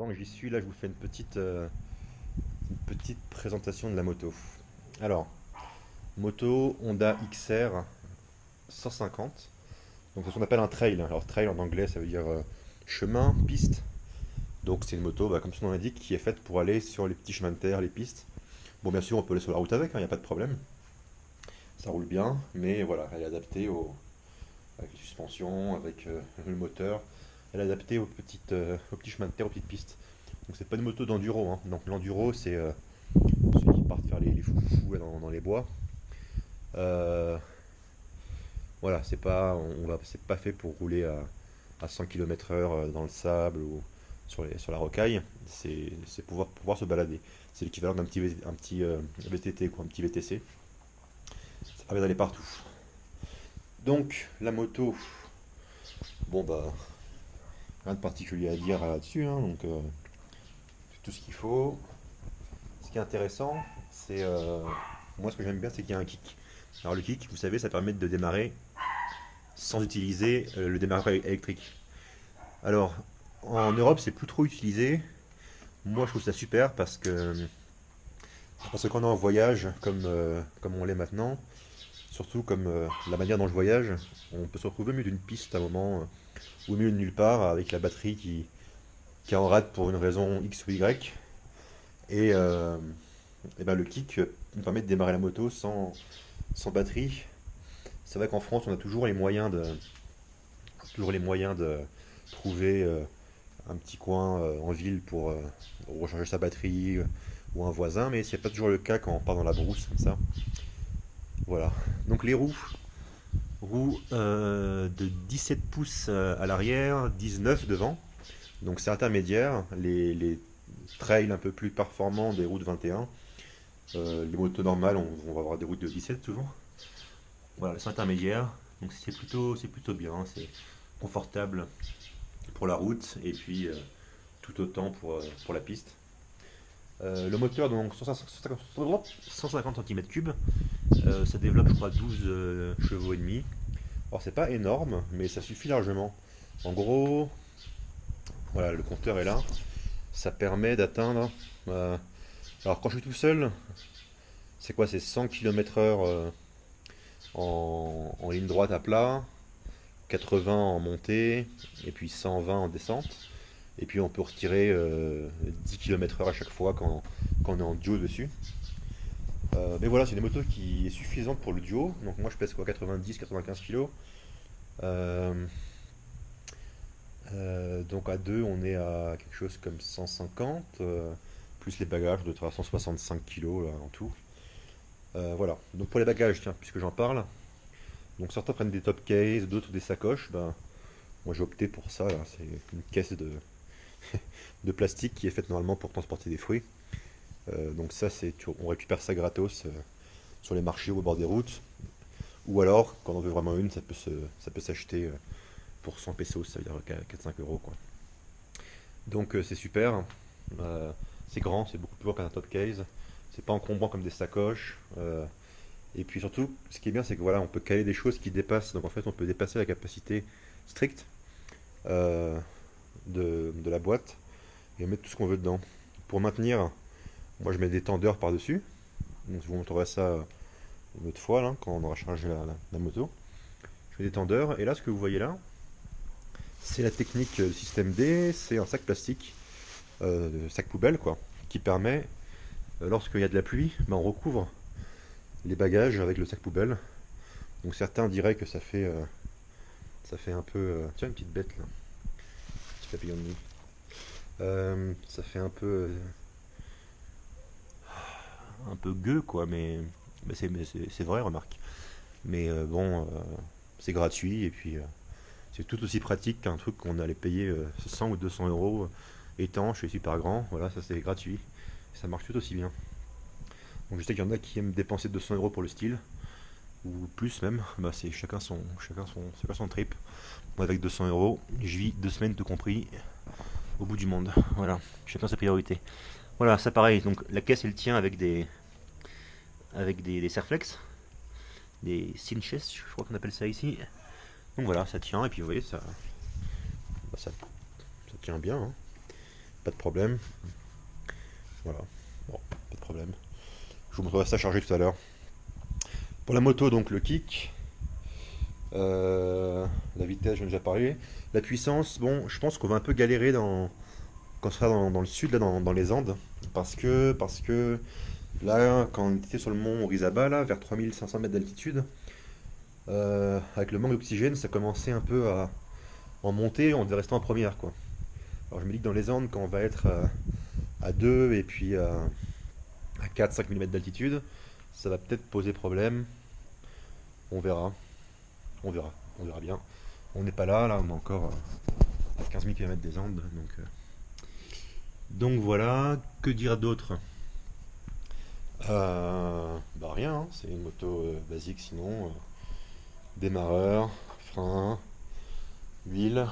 pendant que j'y suis, là, je vous fais une petite présentation de la moto. Alors, moto Honda XR 150. Donc, c'est ce qu'on appelle un trail. Alors, trail en anglais, ça veut dire chemin, piste. Donc, c'est une moto, comme son nom l'indique, qui est faite pour aller sur les petits chemins de terre, les pistes. Bon, bien sûr, on peut aller sur la route avec, il n'y a pas de problème. Ça roule bien, mais voilà, elle est adaptée avec les suspensions, avec le moteur. Elle est adaptée aux petits chemins de terre, aux petites pistes. Donc c'est pas une moto d'enduro, hein. Donc l'enduro c'est ceux qui partent faire les foufous dans les bois. Euh, voilà, c'est pas fait pour rouler à 100 km/h dans le sable ou sur la rocaille. C'est pouvoir se balader. C'est l'équivalent un petit VTT, quoi, un petit VTC. Ça permet d'aller partout. Donc la moto, bon bah rien de particulier à dire là-dessus, hein. Donc c'est tout ce qu'il faut. Ce qui est intéressant, c'est moi ce que j'aime bien, c'est qu'il y a un kick. Alors le kick, vous savez, ça permet de démarrer sans utiliser le démarrage électrique. Alors en Europe, c'est plus trop utilisé. Moi, je trouve ça super parce que quand on est en voyage, comme on l'est maintenant, surtout comme la manière dont je voyage, on peut se retrouver au milieu d'une piste à un moment ou au milieu de nulle part avec la batterie qui est en rate pour une raison X ou Y. Et ben, le kick nous permet de démarrer la moto sans batterie. C'est vrai qu'en France, on a toujours les moyens de trouver un petit coin en ville pour recharger sa batterie ou un voisin, mais c'est pas toujours le cas quand on part dans la brousse comme ça. Voilà. Donc les roues de 17 pouces à l'arrière, 19 devant. Donc c'est intermédiaire. Les trails un peu plus performants des roues de 21. Les motos normales, on va avoir des roues de 17 souvent. Voilà, c'est intermédiaire. Donc c'est plutôt bien. C'est confortable pour la route et puis tout autant pour la piste. Le moteur, donc 150 cm3, ça développe je crois 12 chevaux et demi. Alors c'est pas énorme, mais ça suffit largement. En gros, voilà, le compteur est là. Ça permet d'atteindre. Alors quand je suis tout seul, c'est quoi? C'est 100 km/h en ligne droite à plat, 80 en montée, et puis 120 en descente. Et puis on peut retirer 10 km/h à chaque fois quand on est en duo dessus. Mais voilà, c'est une moto qui est suffisante pour le duo. Donc moi je pèse quoi, 90-95 kg. Euh, donc à deux on est à quelque chose comme 150, plus les bagages, de 165 kg là, en tout. Voilà, donc pour les bagages, tiens, puisque j'en parle, donc certains prennent des top cases, d'autres des sacoches. Moi j'ai opté pour ça, là. C'est une caisse de plastique qui est faite normalement pour transporter des fruits. Donc ça, on récupère ça gratos sur les marchés ou au bord des routes. Ou alors, quand on veut vraiment une, ça peut s'acheter pour 100 pesos, ça veut dire 4-5 euros, quoi. Donc c'est super. Euh, c'est grand, c'est beaucoup plus grand qu'un top case. C'est pas encombrant comme des sacoches. Et puis surtout, ce qui est bien, c'est que voilà, on peut caler des choses qui dépassent. Donc en fait, on peut dépasser la capacité stricte euh, de la boîte et mettre tout ce qu'on veut dedans. Pour maintenir, moi je mets des tendeurs par-dessus. Donc je vous montrerai ça une autre fois, là, quand on aura chargé la moto. Je mets des tendeurs, et là, ce que vous voyez là, c'est la technique du système D, c'est un sac plastique, sac poubelle, quoi, qui permet, lorsqu'il y a de la pluie, on recouvre les bagages avec le sac poubelle. Donc certains diraient que ça fait un peu... tiens, une petite bête, là, petit papillon de nuit. Ça fait un peu gueux, quoi, mais c'est vrai, remarque. Mais bon, c'est gratuit, et puis c'est tout aussi pratique qu'un truc qu'on allait payer 100 ou 200 euros étanche et super grand. Voilà, ça c'est gratuit. Ça marche tout aussi bien. Donc je sais qu'il y en a qui aiment dépenser 200 euros pour le style, ou plus même. C'est chacun son trip. Moi avec 200 euros, je vis 2 semaines tout compris au bout du monde. Voilà, chacun ses priorités. Voilà, ça pareil. Donc la caisse elle tient avec des serflex, des cinches, je crois qu'on appelle ça ici. Donc voilà, ça tient et puis vous voyez ça tient bien, hein. pas de problème. Voilà, bon, pas de problème. Je vous montrerai ça chargé tout à l'heure. Pour la moto, donc le kick, la vitesse, j'en ai déjà parlé. La puissance, bon, je pense qu'on va un peu galérer quand on sera dans le sud, là, dans les Andes. Parce que là, quand on était sur le mont Orizaba, là, vers 3500 mètres d'altitude, avec le manque d'oxygène, ça commençait un peu à en monter, on devait rester en première, quoi. Alors je me dis que dans les Andes, quand on va être à 2 et puis à 4-5 mm d'altitude, ça va peut-être poser problème. On verra, on verra bien. On n'est pas là, on est encore à 15 000 km des Andes, donc voilà. Que dire d'autre? Bah rien, hein, c'est une moto basique sinon. Démarreur, frein, huile,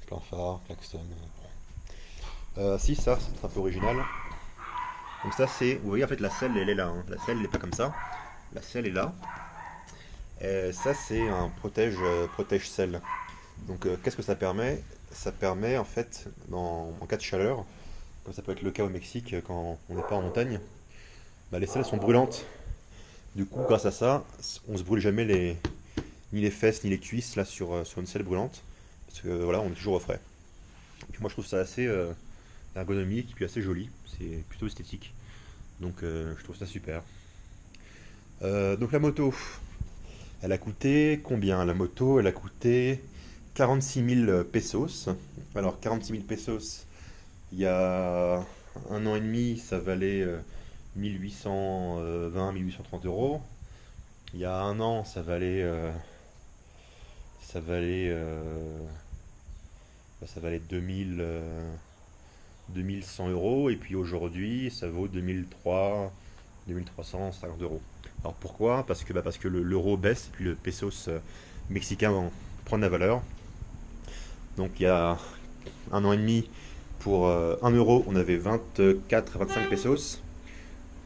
plein phare, klaxon. Si, ça, c'est un peu original. Donc ça c'est, vous voyez en fait la selle elle est là, hein. La selle elle n'est pas comme ça, la selle est là. Et ça c'est un protège selle. Donc qu'est-ce que ça permet? Ça permet en fait, en cas de chaleur, comme ça peut être le cas au Mexique quand on n'est pas en montagne, bah, les selles sont brûlantes. Du coup grâce à ça, on se brûle jamais ni les fesses ni les cuisses là sur une selle brûlante. Parce que voilà, on est toujours au frais. Et puis moi je trouve ça assez ergonomique et puis assez joli, c'est plutôt esthétique. Donc je trouve ça super. Donc la moto, elle a coûté combien? La moto, elle a coûté 46 000 pesos. Alors 46 000 pesos, il y a un an et demi, ça valait 1820, 1830 euros. Il y a un an, ça valait 2100 euros. Et puis aujourd'hui, ça vaut 2350 euros. Alors pourquoi? Parce que l'euro baisse et puis le pesos mexicain prend de la valeur. Donc il y a un an et demi, pour 1 euro, on avait 24-25 pesos.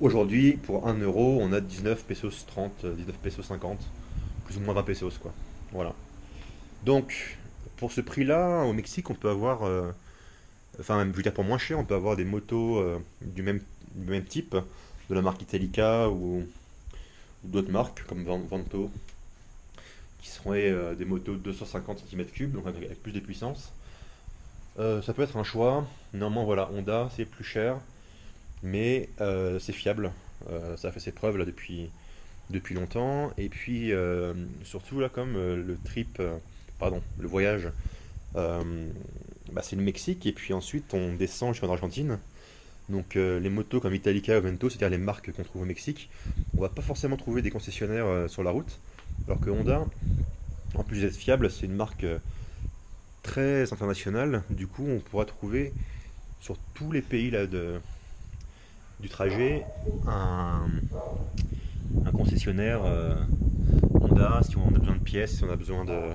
Aujourd'hui, pour 1 euro, on a 19 pesos 30, 19 pesos 50, plus ou moins 20 pesos, quoi. Voilà. Donc, pour ce prix-là, au Mexique, on peut avoir, enfin, même, je veux dire, pour moins cher, on peut avoir des motos du même type, de la marque Italica ou d'autres marques, comme Vanto, qui seraient des motos de 250 cm3, donc avec plus de puissance. Ça peut être un choix. Normalement, voilà, Honda, c'est plus cher, mais c'est fiable. Ça a fait ses preuves là depuis longtemps. Et puis, surtout là, comme le voyage, euh, bah, c'est le Mexique, et puis ensuite on descend jusqu'en Argentine. Donc les motos comme Italica ou Vento, c'est-à-dire les marques qu'on trouve au Mexique, on va pas forcément trouver des concessionnaires sur la route. Alors que Honda, en plus d'être fiable, c'est une marque très internationale. Du coup, on pourra trouver sur tous les pays là, du trajet un concessionnaire Honda, si on a besoin de pièces, si on a besoin de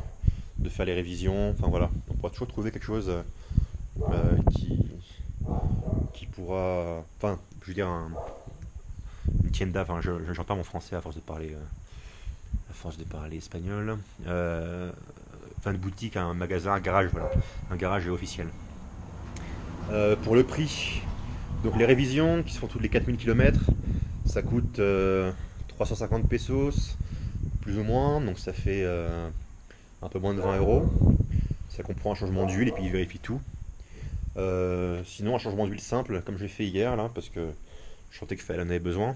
faire les révisions. Enfin voilà, on pourra toujours trouver quelque chose qui pourra. Enfin, je veux dire, une tienda. Enfin, j'en parle mon français à force de parler espagnol. Enfin, une boutique, un magasin, un garage, voilà. Un garage officiel. Pour le prix, donc les révisions qui se font toutes les 4000 km, ça coûte 350 pesos, plus ou moins, donc ça fait un peu moins de 20 euros. Ça comprend un changement d'huile et puis il vérifie tout. Sinon, un changement d'huile simple, comme j'ai fait hier, là, parce que je sentais que Fallon en avait besoin,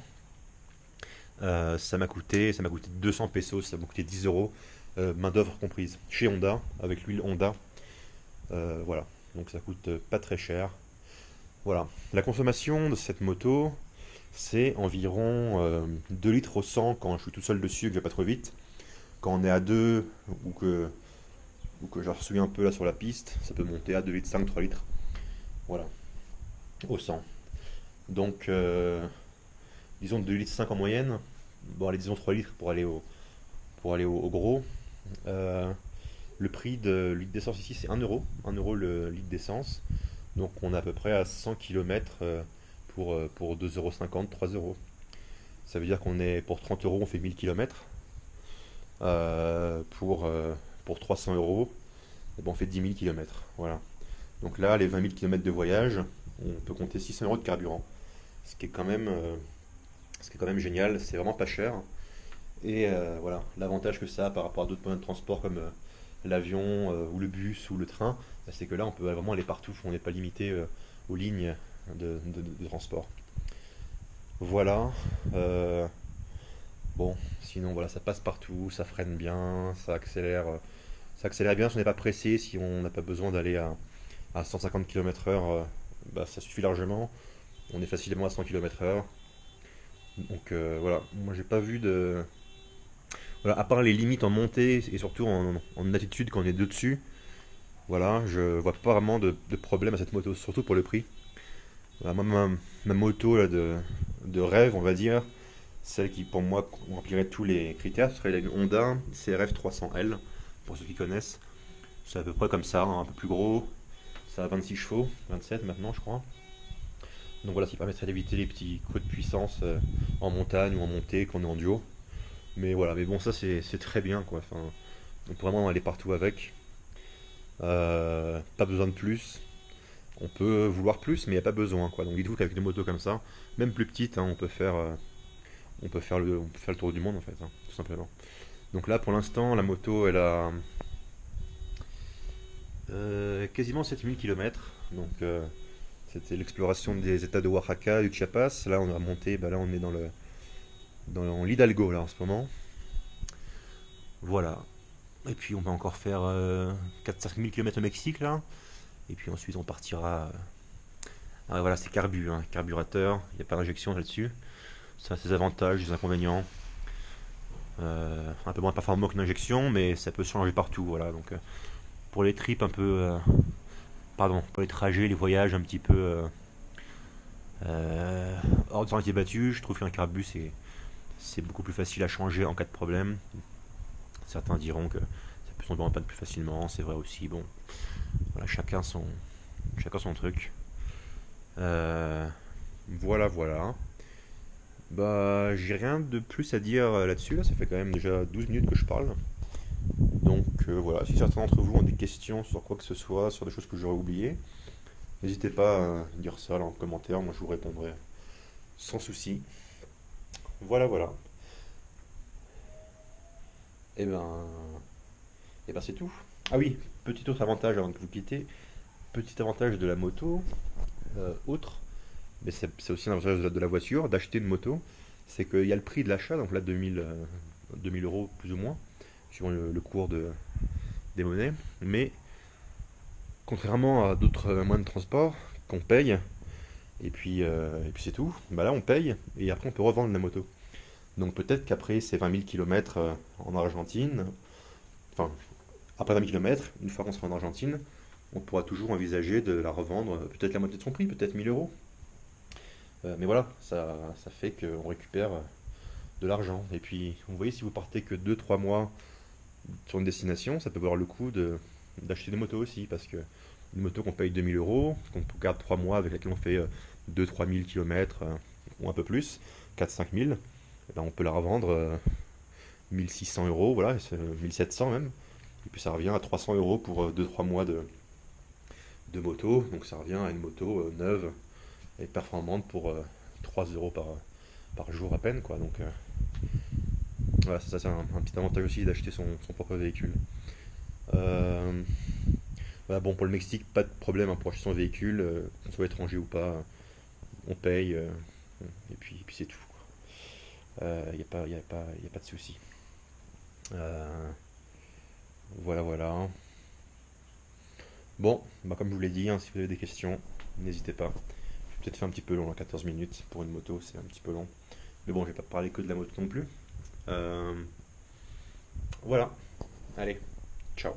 ça m'a coûté 200 pesos, ça m'a coûté 10 euros, main d'œuvre comprise, chez Honda, avec l'huile Honda. Voilà, donc ça coûte pas très cher. Voilà, la consommation de cette moto, c'est environ 2 litres au 100 quand je suis tout seul dessus et que je vais pas trop vite. Quand on est à 2 ou que je suis un peu là sur la piste, ça peut monter à 2 litres 5, 3 litres. Voilà, au 100. Donc, disons 2 litres 5 en moyenne. Bon, allez, disons 3 litres pour aller au gros. Euh, le prix de litre d'essence ici, c'est 1 euro. 1 euro le litre d'essence. Donc, on est à peu près à 100 km pour 2,50 €, 3 euros. Ça veut dire pour 30 euros, on fait 1000 km. Pour 300 euros, eh ben, on fait 10 000 km. Voilà. Donc là, les 20 000 km de voyage, on peut compter 600 € de carburant. Ce qui est quand même, ce qui est quand même génial, c'est vraiment pas cher. Et voilà, l'avantage que ça a par rapport à d'autres moyens de transport comme l'avion ou le bus ou le train, bah, c'est que là on peut vraiment aller partout, on n'est pas limité aux lignes de transport. Voilà. Bon, sinon voilà, ça passe partout, ça freine bien, ça accélère bien si on n'est pas pressé, si on n'a pas besoin d'aller à 150 km/h, bah, ça suffit largement. On est facilement à 100 km/h. Donc voilà, moi j'ai pas vu de, voilà, à part les limites en montée et surtout en altitude quand on est dessus, voilà, je vois pas vraiment de problème à cette moto, surtout pour le prix. Voilà, moi, ma moto là, de rêve, on va dire, celle qui pour moi remplirait tous les critères, ce serait la Honda CRF 300L, pour ceux qui connaissent. C'est à peu près comme ça, hein, un peu plus gros, ça a 26 chevaux, 27 maintenant je crois. Donc voilà, ça permettrait d'éviter les petits coups de puissance en montagne ou en montée quand on est en duo. Mais voilà, mais bon, ça c'est très bien quoi. Enfin, on peut vraiment aller partout avec. Pas besoin de plus. On peut vouloir plus, mais il n'y a pas besoin quoi. Donc dites-vous qu'avec des motos comme ça, même plus petites, hein, on peut faire le tour du monde en fait, hein, tout simplement. Donc là, pour l'instant, la moto, elle a quasiment 7 000 km. Donc c'était l'exploration des états de Oaxaca, du Chiapas. Là, on a remonté, bah là, on est dans l'Hidalgo là en ce moment. Voilà. Et puis on va encore faire 4 5 000 km au Mexique là. Et puis ensuite on partira. Voilà, c'est hein, carburateur, il n'y a pas d'injection là-dessus. Ça a ses avantages, ses inconvénients. Un peu moins performant qu'une injection, mais ça peut changer partout. Voilà, donc pour les trips un peu. Pardon, pour les trajets, les voyages un petit peu hors de sentier battu, je trouve qu'un carbu c'est beaucoup plus facile à changer en cas de problème. Certains diront que ça peut tomber en panne plus facilement, c'est vrai aussi. Bon, voilà, chacun son truc. Euh, voilà, voilà. Bah, j'ai rien de plus à dire là-dessus. Là, ça fait quand même déjà 12 minutes que je parle. Donc voilà, si certains d'entre vous ont des questions sur quoi que ce soit, sur des choses que j'aurais oubliées, n'hésitez pas à dire ça là, en commentaire. Moi, je vous répondrai sans souci. Voilà, voilà. Et ben, et ben c'est tout. Ah oui, petit autre avantage avant que vous quittez. Petit avantage de la moto, autre, mais c'est aussi un avantage de la voiture, d'acheter une moto, c'est qu'il y a le prix de l'achat, donc là 2000 € plus ou moins, suivant le cours des monnaies, mais contrairement à d'autres moyens de transport qu'on paye, et puis c'est tout, bah là on paye et après on peut revendre la moto. Donc peut-être qu'après ces 20 000 km en Argentine, enfin après 20 000 km, une fois qu'on sera en Argentine, on pourra toujours envisager de la revendre, peut-être la moitié de son prix, peut-être 1 000 €. Mais voilà, ça fait qu'on récupère de l'argent. Et puis, vous voyez, si vous partez que 2 3 mois sur une destination, ça peut valoir le coup d'acheter des motos aussi. Parce que une moto qu'on paye 2 000 €, qu'on garde 3 mois, avec laquelle on fait 2 3 000 km ou un peu plus, 4 5 000, eh ben, on peut la revendre 1 600 €, voilà, 1 700 même. Et puis ça revient à 300 € pour 2 3 mois de moto. Donc ça revient à une moto neuve et performante pour 3 € par jour à peine, quoi. Donc voilà, ça c'est un petit avantage aussi d'acheter son propre véhicule. Euh, voilà, bon, pour le Mexique, pas de problème, hein, pour acheter son véhicule, qu'on soit étranger ou pas, on paye, et puis c'est tout. Il n'y a pas, y a pas de souci. Euh, voilà, voilà. Bon, bah, comme je vous l'ai dit, hein, si vous avez des questions, n'hésitez pas. Je vais peut-être faire un petit peu long, à 14 minutes pour une moto, c'est un petit peu long. Mais bon, je vais pas parler que de la moto non plus. Euh, voilà, allez, ciao.